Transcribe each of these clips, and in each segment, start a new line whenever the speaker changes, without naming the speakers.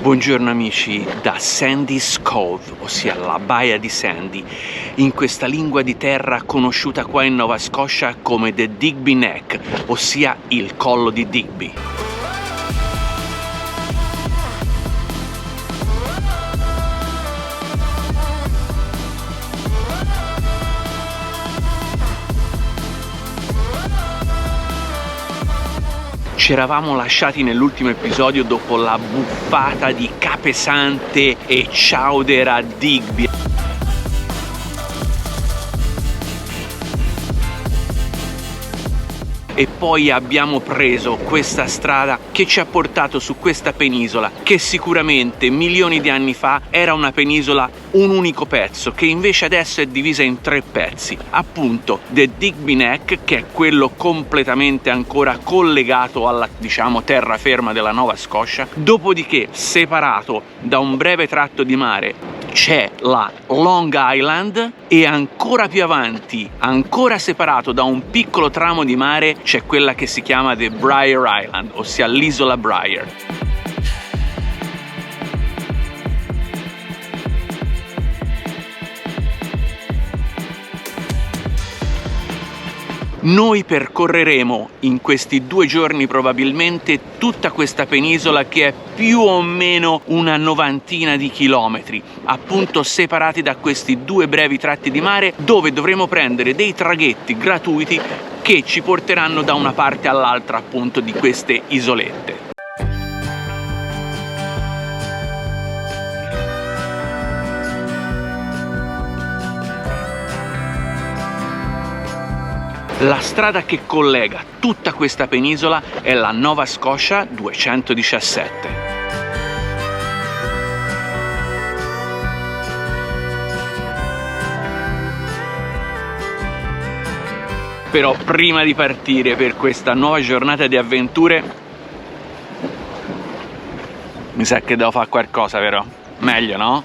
Buongiorno amici da Sandy's Cove, ossia la baia di Sandy, in questa lingua di terra conosciuta qua in Nova Scotia come The Digby Neck, ossia il collo di Digby. Ci eravamo lasciati nell'ultimo episodio dopo la buffata di capesante e chowder a Digby. E poi abbiamo preso questa strada che ci ha portato su questa penisola che sicuramente milioni di anni fa era una penisola un unico pezzo, che invece adesso è divisa in 3 pezzi, appunto The Digby Neck, che è quello completamente ancora collegato alla, terraferma della Nova Scotia, dopodiché separato da un breve tratto di mare c'è la Long Island e ancora più avanti, ancora separato da un piccolo tramo di mare, c'è quella che si chiama The Briar Island, ossia l'isola Briar. Noi percorreremo in questi 2 giorni probabilmente tutta questa penisola che è più o meno una 90 di chilometri, appunto separati da questi 2 brevi tratti di mare, dove dovremo prendere dei traghetti gratuiti che ci porteranno da una parte all'altra appunto di queste isolette. La strada che collega tutta questa penisola è la Nova Scotia 217. Però prima di partire per questa nuova giornata di avventure, mi sa che devo fare qualcosa, vero? Meglio, no?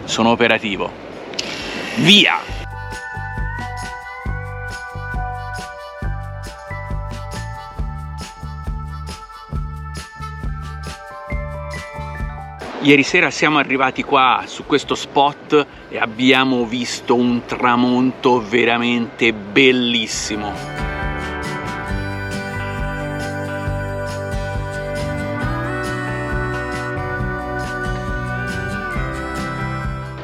Sono operativo. Via! Ieri sera siamo arrivati qua su questo spot e abbiamo visto un tramonto veramente bellissimo.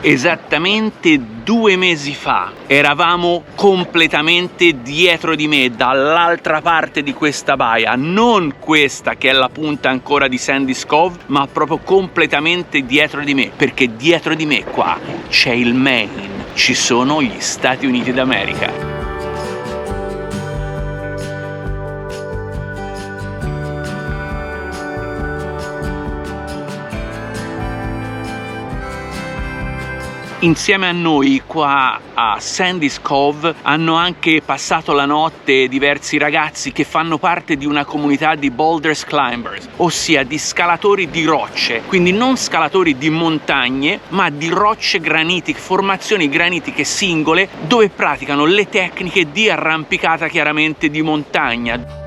Esattamente 2 mesi fa eravamo completamente dietro di me, dall'altra parte di questa baia, non questa che è la punta ancora di Sandy's Cove, ma proprio completamente dietro di me, perché dietro di me qua c'è il Maine, ci sono gli Stati Uniti d'America. Insieme a noi qua a Sandy's Cove hanno anche passato la notte diversi ragazzi che fanno parte di una comunità di Boulders Climbers, ossia di scalatori di rocce, quindi non scalatori di montagne, ma di rocce granitiche, formazioni granitiche singole, dove praticano le tecniche di arrampicata chiaramente di montagna.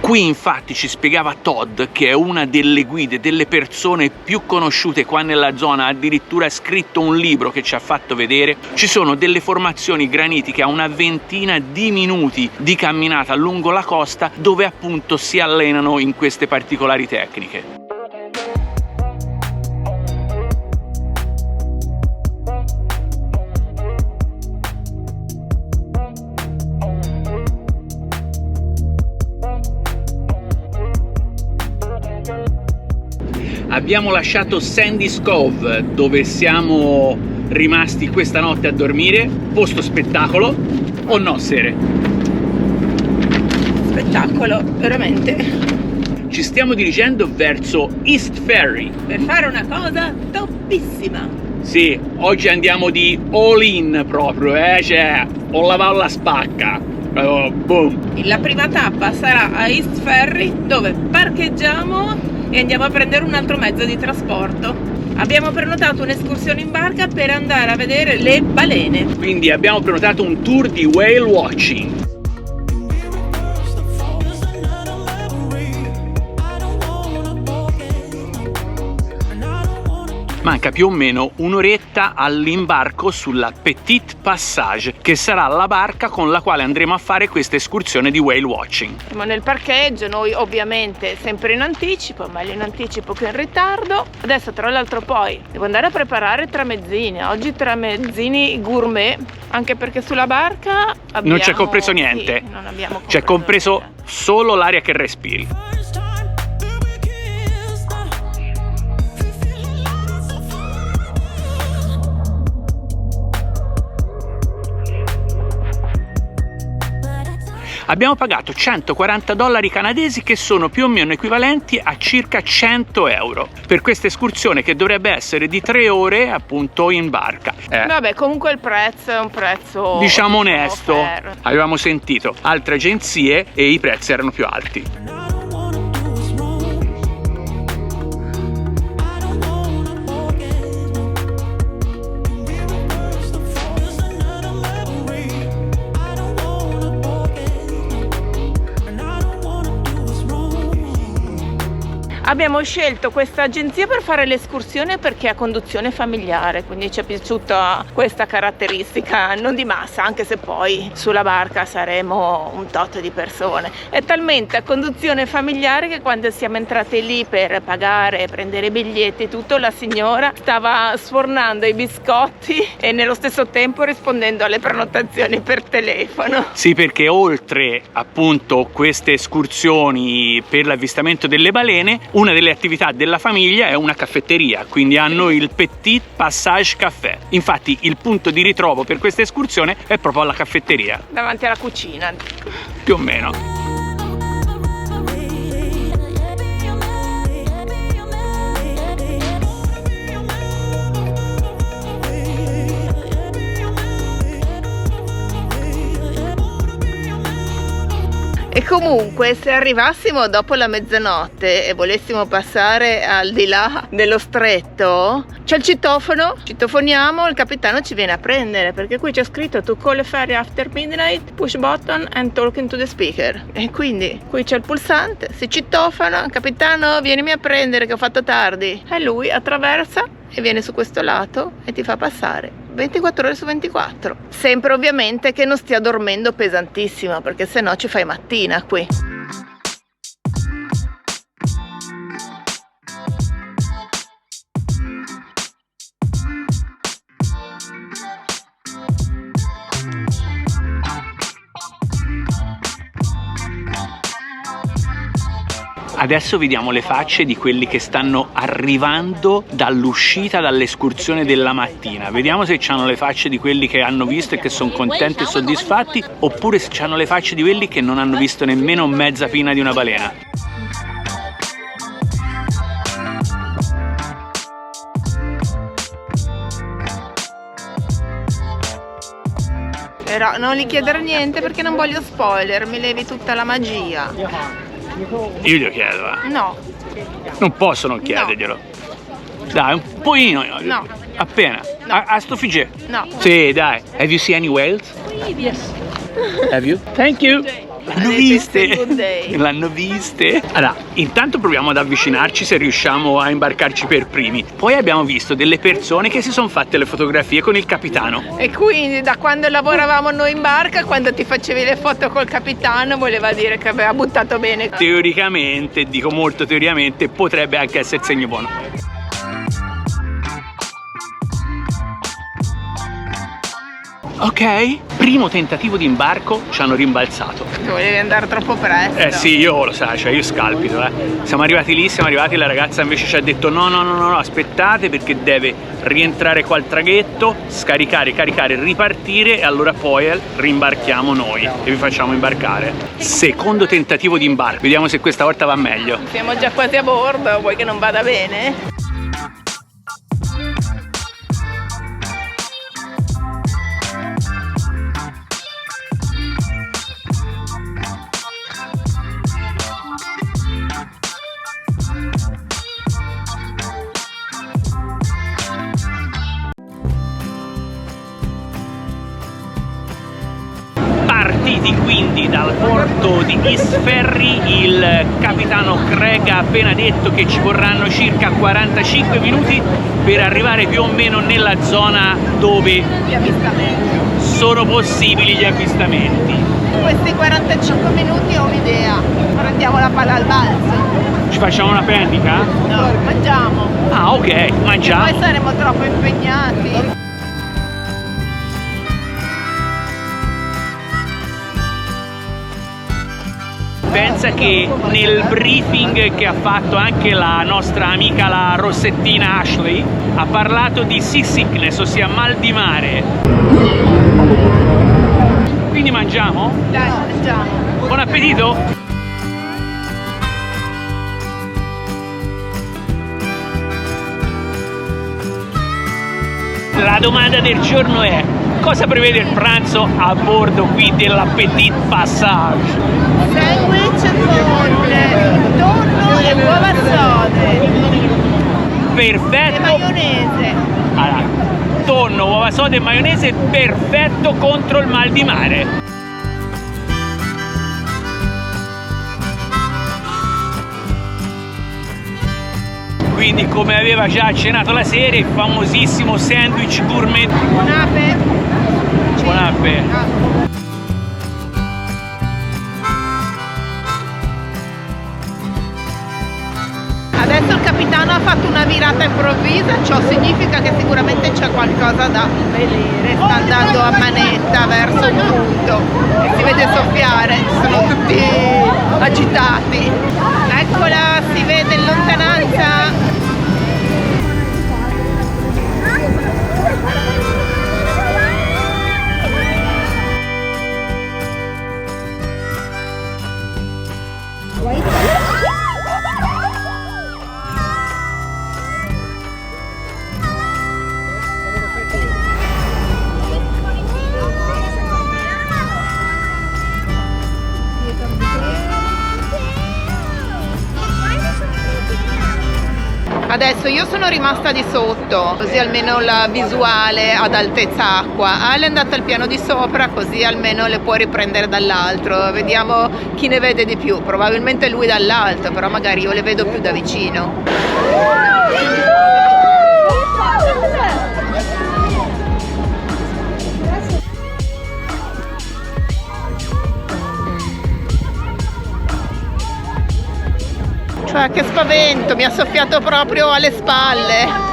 Qui infatti ci spiegava Todd, che è una delle guide, delle persone più conosciute qua nella zona, addirittura ha scritto un libro che ci ha fatto vedere, ci sono delle formazioni granitiche a una 20 di minuti di camminata lungo la costa dove appunto si allenano in queste particolari tecniche. Abbiamo lasciato Sandy's Cove, dove siamo rimasti questa notte a dormire, posto spettacolo, o no Sere?
Spettacolo, veramente.
Ci stiamo dirigendo verso East Ferry.
Per fare una cosa toppissima.
Sì, oggi andiamo di all in proprio, cioè, ho lavato la spacca. Boom.
La prima tappa sarà a East Ferry, dove parcheggiamo e andiamo a prendere un altro mezzo di trasporto. Abbiamo prenotato un'escursione in barca per andare a vedere le balene.
Quindi abbiamo prenotato un tour di whale watching. Manca più o meno un'oretta all'imbarco sulla Petite Passage, che sarà la barca con la quale andremo a fare questa escursione di whale watching.
Siamo nel parcheggio, noi ovviamente sempre in anticipo, meglio in anticipo che in ritardo. Adesso tra l'altro poi devo andare a preparare tramezzini, oggi tramezzini gourmet, anche perché sulla barca abbiamo...
Non c'è compreso niente,
sì, non abbiamo
c'è compreso solo l'aria che respiri. Abbiamo pagato $140 canadesi, che sono più o meno equivalenti a circa 100 euro per questa escursione, che dovrebbe essere di 3 ore appunto in barca.
Vabbè, comunque il prezzo è un prezzo,
diciamo onesto.
fair.
Avevamo sentito altre agenzie e i prezzi erano più alti.
Abbiamo scelto questa agenzia per fare l'escursione perché ha conduzione familiare, quindi ci è piaciuta questa caratteristica, non di massa, anche se poi sulla barca saremo un tot di persone. È talmente a conduzione familiare che quando siamo entrate lì per pagare, prendere i biglietti e tutto, la signora stava sfornando i biscotti e nello stesso tempo rispondendo alle prenotazioni per telefono.
Sì, perché oltre appunto queste escursioni per l'avvistamento delle balene, una delle attività della famiglia è una caffetteria, quindi hanno il Petite Passage Café. Infatti il punto di ritrovo per questa escursione è proprio alla caffetteria.
Davanti alla cucina.
Più o meno.
E comunque se arrivassimo dopo la mezzanotte e volessimo passare al di là dello stretto, c'è il citofono, citofoniamo, il capitano ci viene a prendere, perché qui c'è scritto to call a ferry after midnight, push button and talking to the speaker. E quindi qui c'è il pulsante, si citofona, capitano vienimi a prendere che ho fatto tardi. E lui attraversa e viene su questo lato e ti fa passare 24 ore su 24, sempre ovviamente che non stia dormendo pesantissimo, perché sennò ci fai mattina qui.
Adesso vediamo le facce di quelli che stanno arrivando dall'uscita dall'escursione della mattina. Vediamo se hanno le facce di quelli che hanno visto e che sono contenti e soddisfatti, oppure se hanno le facce di quelli che non hanno visto nemmeno mezza pinna di una balena.
Però non gli chiedere niente perché non voglio spoiler, mi levi tutta la magia.
Io glielo chiedo,
No,
non posso non chiederglielo. Dai, un pochino.
No.
Appena.
No.
A sto figge.
no.
Sì, dai. Have you seen any whales?
Yes.
Have you? Thank you. L'hanno viste.
Good day.
L'hanno viste. Allora, intanto proviamo ad avvicinarci se riusciamo a imbarcarci per primi. Poi abbiamo visto delle persone che si sono fatte le fotografie con il capitano.
E quindi da quando lavoravamo noi in barca, quando ti facevi le foto col capitano, voleva dire che aveva buttato bene.
Teoricamente, dico molto teoricamente, potrebbe anche essere segno buono. Ok, primo tentativo di imbarco, ci hanno rimbalzato.
Volevi andare troppo presto.
Sì, io lo sai, cioè io scalpito, Siamo arrivati lì, la ragazza invece ci ha detto no, aspettate perché deve rientrare qua al traghetto, scaricare, caricare, ripartire e allora poi rimbarchiamo noi e vi facciamo imbarcare. Secondo tentativo di imbarco, vediamo se questa volta va meglio.
Siamo già quasi a bordo, vuoi che non vada bene?
quindi dal porto di Isferri. Il capitano Craig ha appena detto che ci vorranno circa 45 minuti per arrivare più o meno nella zona dove
Gli avvistamenti.
sono possibili gli avvistamenti.
In questi 45 minuti ho un'idea. Prendiamo la palla al balzo.
Ci facciamo una pendica?
No, mangiamo.
Ah, ok, mangiamo.
Poi saremo troppo impegnati.
Pensa che nel briefing che ha fatto anche la nostra amica la rossettina Ashley ha parlato di seasickness, ossia mal di mare. Quindi mangiamo?
Dai, mangiamo.
Buon appetito! La domanda del giorno è: cosa prevede il pranzo a bordo qui della Petit Passage?
Sandwich con tonno e uova sode e
Perfetto!
maionese.
Allora, tonno, uova soda e maionese, perfetto contro il mal di mare. Quindi, come aveva già accennato la sera, il famosissimo sandwich gourmet.
Buon ape.
Buon ape.
Adesso il capitano ha fatto una virata improvvisa, ciò significa che sicuramente c'è qualcosa da vedere. Sta andando a manetta verso un punto e si vede soffiare, sono tutti agitati. Eccola, si vede in lontananza. Adesso io sono rimasta di sotto, così almeno la visuale ad altezza acqua. Ale è andata al piano di sopra, così almeno le può riprendere dall'altro. Vediamo chi ne vede di più. Probabilmente lui dall'alto, però magari io le vedo più da vicino. Cioè, che spavento, mi ha soffiato proprio alle spalle.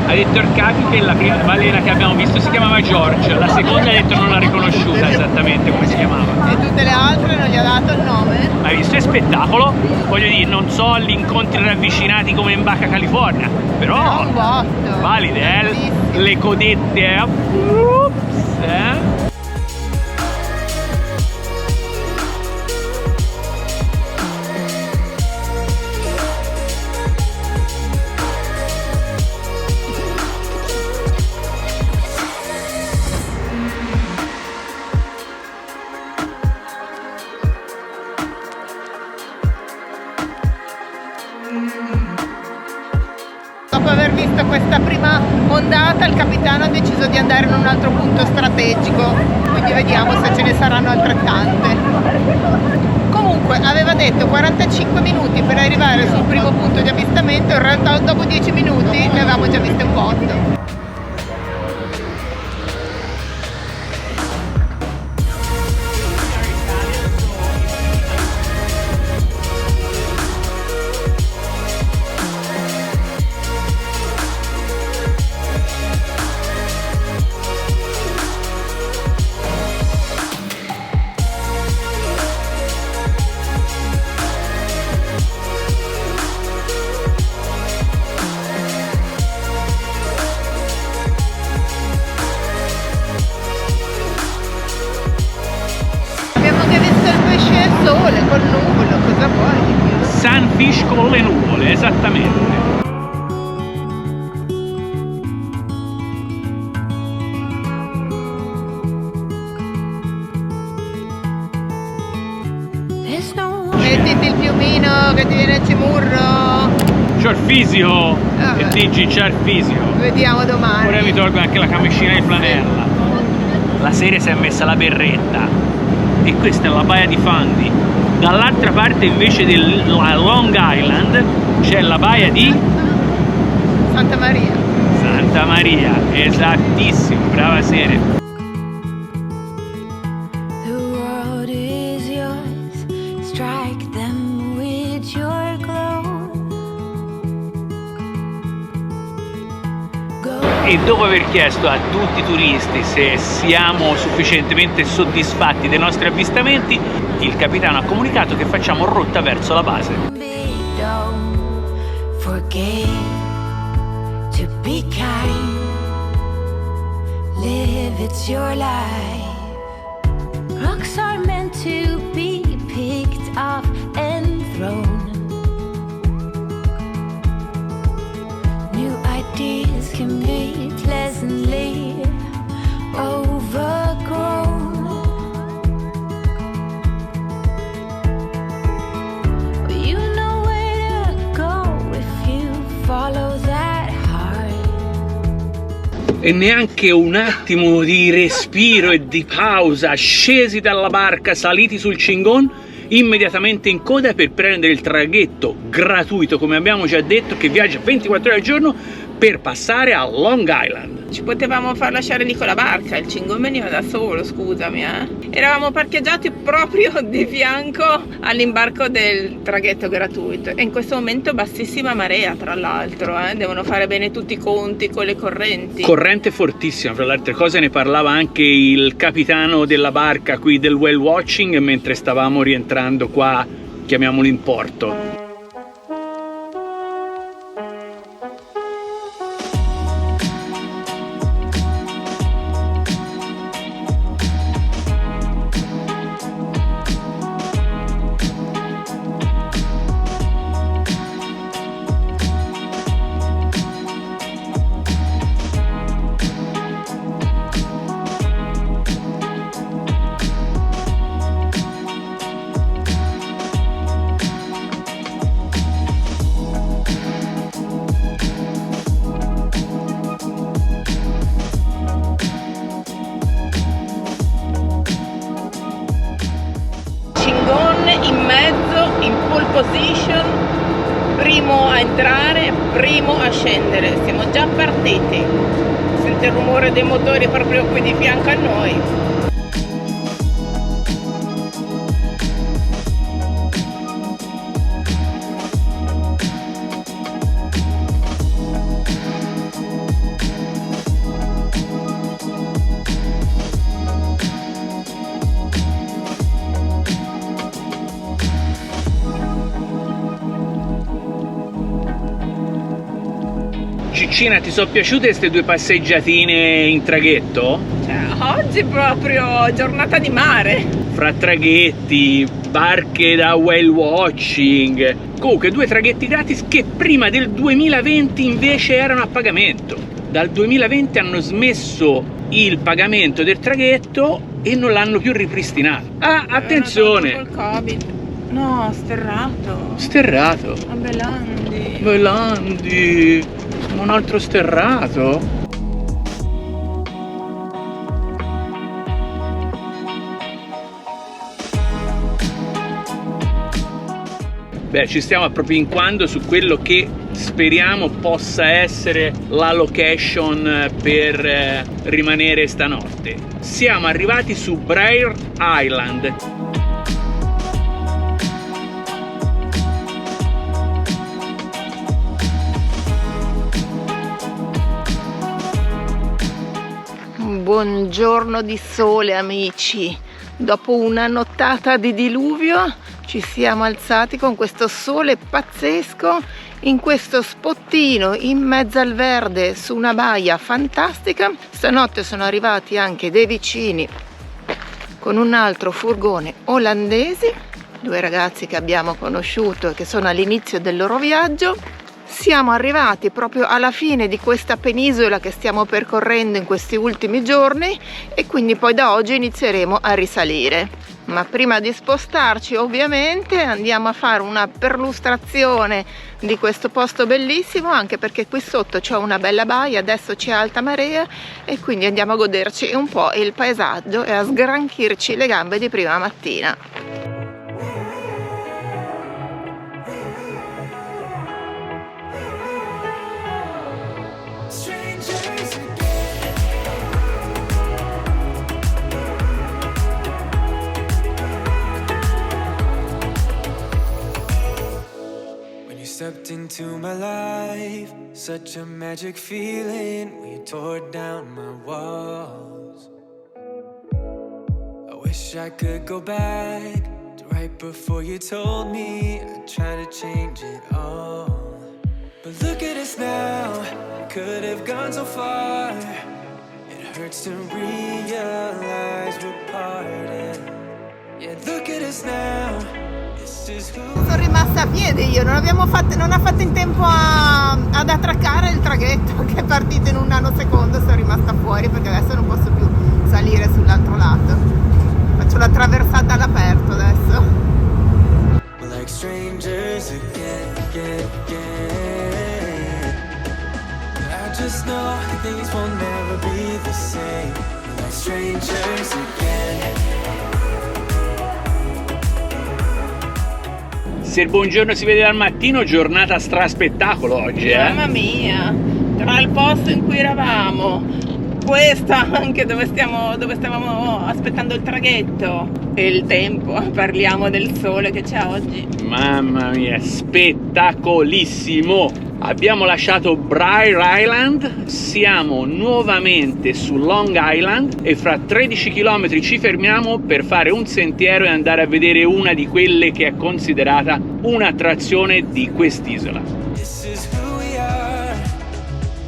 Ha detto il capi che la prima balena che abbiamo visto si chiamava George, la seconda ha detto non l'ha riconosciuta esattamente come si chiamava.
E tutte le altre non gli ha dato il nome?
Hai visto? È spettacolo, voglio dire, non so gli incontri ravvicinati come in Baja California, però
Un botto.
valide,
Bellissimo.
le codette, ups,
Dopo aver visto questa prima ondata, il capitano ha deciso di andare in un altro punto strategico, quindi vediamo se ce ne saranno altrettante. Comunque aveva detto 45 minuti per arrivare sul primo punto di avvistamento, in realtà dopo 10 minuti ne avevamo già viste un botto.
fish con le nuvole, esattamente.
Mettiti il piumino che ti viene il cimurro.
C'ho il fisico e dici c'è il fisico.
Vediamo domani.
Ora mi tolgo anche la camicina di flanella. La sera si è messa la berretta e questa è la baia di Fundy. Dall'altra parte invece della Long Island c'è la baia di
Santa Maria.
Santa Maria, esattissimo, brava Sere. E dopo aver chiesto a tutti i turisti se siamo sufficientemente soddisfatti dei nostri avvistamenti, il capitano ha comunicato che facciamo rotta verso la base.
Can be pleasantly overgrown. But you know where to go if you follow that heart.
E neanche un attimo di respiro e di pausa, scesi dalla barca, saliti sul Cingon, immediatamente in coda per prendere il traghetto gratuito, come abbiamo già detto, che viaggia 24 ore al giorno per passare a Long Island.
Ci potevamo far lasciare lì con la barca, il Cingon veniva da solo, scusami. Eravamo parcheggiati proprio di fianco all'imbarco del traghetto gratuito e in questo momento bassissima marea, tra l'altro, devono fare bene tutti i conti con le correnti.
Corrente fortissima, fra le altre cose ne parlava anche il capitano della barca qui del whale watching mentre stavamo rientrando qua, chiamiamolo in porto.
In mezzo, in pole position, primo a entrare, primo a scendere. Siamo già partiti. Sente il rumore dei motori proprio qui di fianco a noi.
Ciccina, ti sono piaciute queste due passeggiatine in traghetto?
Cioè, oggi proprio giornata di mare.
Fra traghetti, barche da whale watching. Comunque 2 traghetti gratis che prima del 2020 invece erano a pagamento. Dal 2020 hanno smesso il pagamento del traghetto e non l'hanno più ripristinato. Ah, attenzione!
Col Covid. No, sterrato.
Sterrato.
A Belandi.
Belandi. Un altro sterrato? Beh, ci stiamo appropinquando su quello che speriamo possa essere la location per rimanere stanotte. Siamo arrivati su Braer Island.
Buongiorno di sole, amici. Dopo una nottata di diluvio ci siamo alzati con questo sole pazzesco in questo spottino in mezzo al verde su una baia fantastica. Stanotte sono arrivati anche dei vicini con un altro furgone olandesi due ragazzi che abbiamo conosciuto e che sono all'inizio del loro viaggio. Siamo arrivati proprio alla fine di questa penisola che stiamo percorrendo in questi ultimi giorni e quindi poi da oggi inizieremo a risalire. Ma prima di spostarci ovviamente andiamo a fare una perlustrazione di questo posto bellissimo, anche perché qui sotto c'è una bella baia, adesso c'è alta marea e quindi andiamo a goderci un po' il paesaggio e a sgranchirci le gambe di prima mattina.
Stepped into my life, such a magic feeling when you tore down my walls. I wish I could go back to right before you told me I'd try to change it all. But look at us now, we could have gone so far. It hurts to realize we're parted. Yeah, look at us now.
Sono rimasta a piedi io, non ha fatto in tempo ad attraccare il traghetto che è partito in un nanosecondo, sono rimasta fuori perché adesso non posso più salire sull'altro lato. Faccio la traversata all'aperto adesso.
Like strangers again. I just know things will never be the same. Like strangers again.
Se il buongiorno si vede dal mattino, giornata straspettacolo oggi,
Mamma mia, tra il posto in cui eravamo, questa anche dove stavamo aspettando il traghetto e il tempo, parliamo del sole che c'è oggi.
Mamma mia, spettacolissimo! Abbiamo lasciato Briar Island, siamo nuovamente su Long Island e fra 13 km ci fermiamo per fare un sentiero e andare a vedere una di quelle che è considerata un'attrazione di quest'isola.
This is who we are,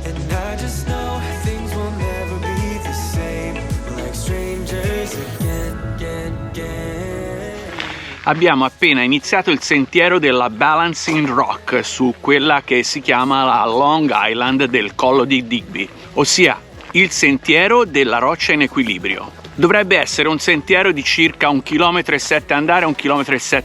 and I just know things will never be the same. Like strangers again.
Abbiamo appena iniziato il sentiero della Balancing Rock su quella che si chiama la Long Island del Collo di Digby, ossia il sentiero della roccia in equilibrio. Dovrebbe essere un sentiero di circa 1,7 km andare e 1,7 km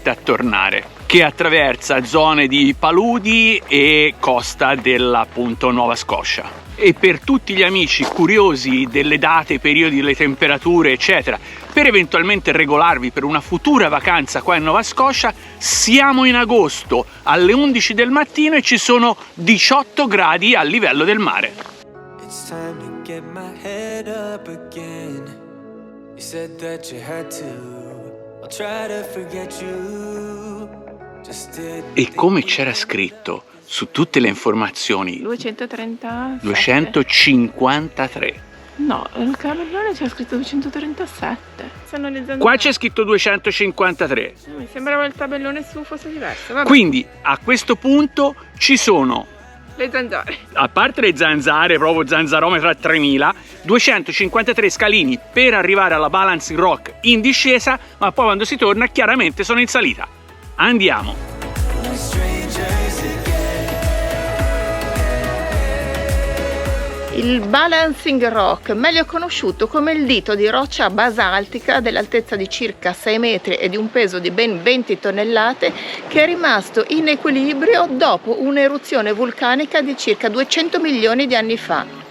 a tornare, che attraversa zone di paludi e costa dell'appunto Nuova Scoscia. E per tutti gli amici curiosi delle date, i periodi, delle temperature, eccetera, per eventualmente regolarvi per una futura vacanza qua in Nuova Scoscia, siamo in agosto alle 11 del mattino e ci sono 18 gradi a livello del mare.
It's time to get my head up again. You said that you had to. I'll try to forget you. Just did.
E come c'era scritto su tutte le informazioni, 253.
No, il carrellone c'è scritto 237. Sono le zanzare.
Qua c'è scritto 253.
Mi sembrava il tabellone su fosse diverso. Vabbè.
Quindi a questo punto ci sono,
Le zanzare.
a parte le zanzare, proprio zanzarometra 3000, 253 scalini per arrivare alla Balancing Rock in discesa, ma poi quando si torna chiaramente sono in salita. Andiamo!
Il Balancing Rock, meglio conosciuto come il dito di roccia basaltica dell'altezza di circa 6 metri e di un peso di ben 20 tonnellate, che è rimasto in equilibrio dopo un'eruzione vulcanica di circa 200 milioni di anni fa.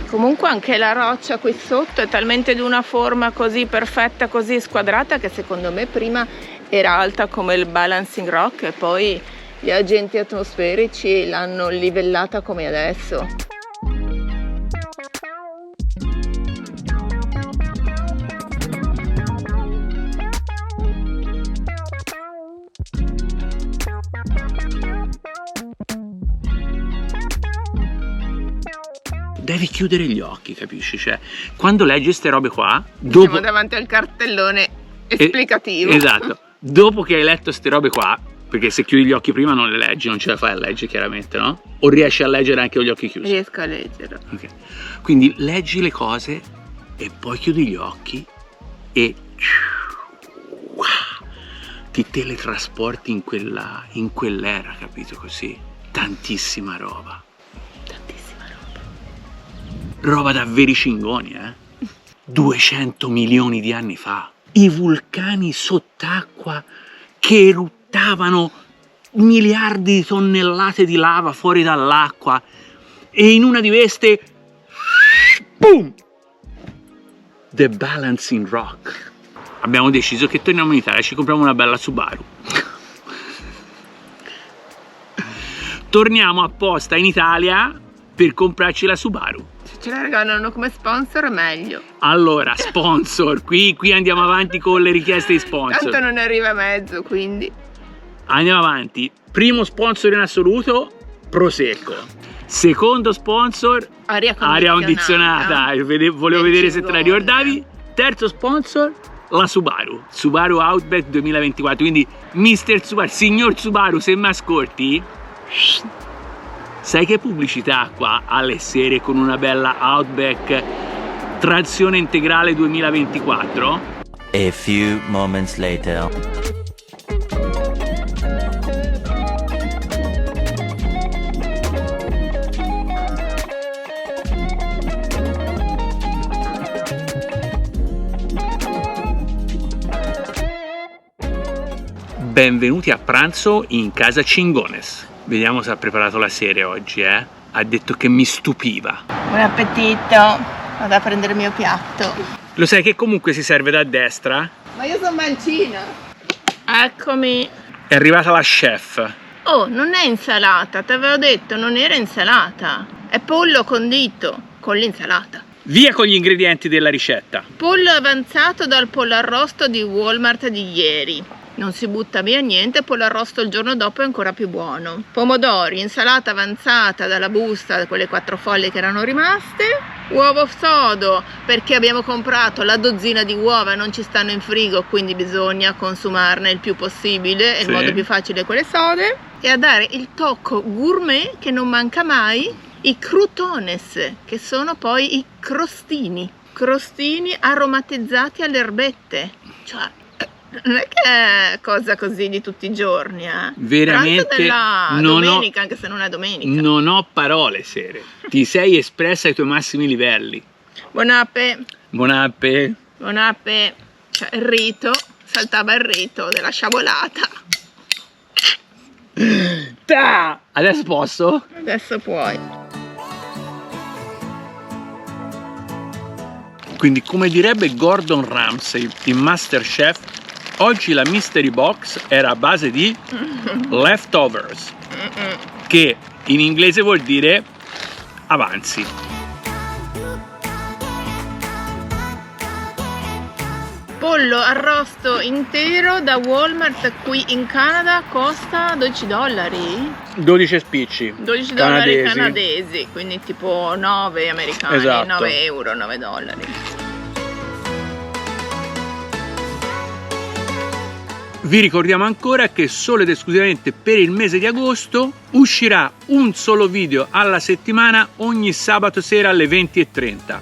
Comunque anche la roccia qui sotto è talmente di una forma così perfetta, così squadrata, che secondo me prima era alta come il Balancing Rock e poi gli agenti atmosferici l'hanno livellata come adesso.
Devi chiudere gli occhi, capisci? Cioè, quando leggi queste robe qua,
Siamo davanti al cartellone esplicativo.
Esatto. Dopo che hai letto ste robe qua, perché se chiudi gli occhi prima non le leggi, non ce la fai a leggere chiaramente, no? O riesci a leggere anche con gli occhi chiusi?
Riesco a leggere.
Ok. Quindi leggi le cose e poi chiudi gli occhi e ti teletrasporti in quell'era, capito? Così. Tantissima roba. Roba da veri cingoni, 200 milioni di anni fa. I vulcani sott'acqua che eruttavano miliardi di tonnellate di lava fuori dall'acqua e in una di queste boom! The Balancing Rock. Abbiamo deciso che torniamo in Italia e ci compriamo una bella Subaru. Torniamo apposta in Italia per comprarci la Subaru.
Se ce la regalano come sponsor meglio.
Allora, sponsor, qui andiamo avanti con le richieste di sponsor.
Tanto non arriva a mezzo, quindi.
Andiamo avanti. Primo sponsor in assoluto, Prosecco. Secondo sponsor, aria condizionata. Volevo vedere se te la ricordavi. Terzo sponsor, la Subaru. Subaru Outback 2024. Quindi, Mr. Subaru, signor Subaru, se mi ascolti, sai che pubblicità qua alle sere con una bella Outback trazione integrale 2024?
A few moments later.
Benvenuti a pranzo in casa Cingones. Vediamo se ha preparato la serie oggi, Ha detto che mi stupiva.
Buon appetito. Vado a prendere il mio piatto.
Lo sai che comunque si serve da destra?
Ma io sono mancina. Eccomi.
È arrivata la chef.
Oh, non è insalata, ti avevo detto, non era insalata. È pollo condito con l'insalata.
Via con gli ingredienti della ricetta.
Pollo avanzato dal pollo arrosto di Walmart di ieri. Non si butta via niente, pollo arrosto il giorno dopo è ancora più buono. Pomodori, insalata avanzata dalla busta, quelle 4 foglie che erano rimaste. Uovo sodo, perché abbiamo comprato la dozzina di uova, non ci stanno in frigo, quindi bisogna consumarne il più possibile, e il modo più facile è quelle sode. E a dare il tocco gourmet che non manca mai, i crutones, che sono poi i crostini aromatizzati alle erbette. Cioè, non è che è cosa così di tutti i giorni,
Veramente
pranzo della domenica, anche se non è domenica.
Non ho parole, Sere. Ti sei espressa ai tuoi massimi livelli.
Buon appe.
Buon appe.
Buon appe. Cioè, il rito, saltava il rito della sciabolata.
Adesso posso?
Adesso puoi.
Quindi, come direbbe Gordon Ramsay in MasterChef, oggi la Mystery Box era a base di leftovers, che in inglese vuol dire avanzi.
Pollo arrosto intero da Walmart qui in Canada costa $12.
12 spicci.
$12 canadesi, quindi tipo 9 americani,
esatto.
9 euro, $9.
Vi ricordiamo ancora che solo ed esclusivamente per il mese di agosto uscirà un solo video alla settimana ogni sabato sera alle 20:30.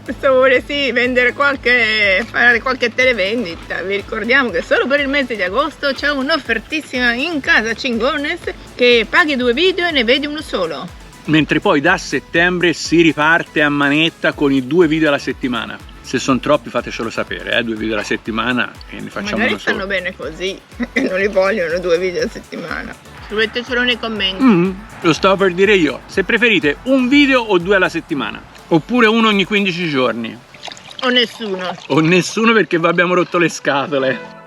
Questo vuole fare qualche televendita. Vi ricordiamo che solo per il mese di agosto c'è un'offertissima in casa Cingones che paghi 2 video e ne vedi uno solo.
Mentre poi da settembre si riparte a manetta con i 2 video alla settimana. Se sono troppi fatecelo sapere, 2 video alla settimana e ne facciamo
magari
uno solo.
stanno bene così e non li vogliono 2 video a settimana. Scrivetecelo nei commenti.
Lo stavo per dire io. Se preferite un video o 2 alla settimana, oppure uno ogni 15 giorni.
O nessuno.
O nessuno, perché vi abbiamo rotto le scatole.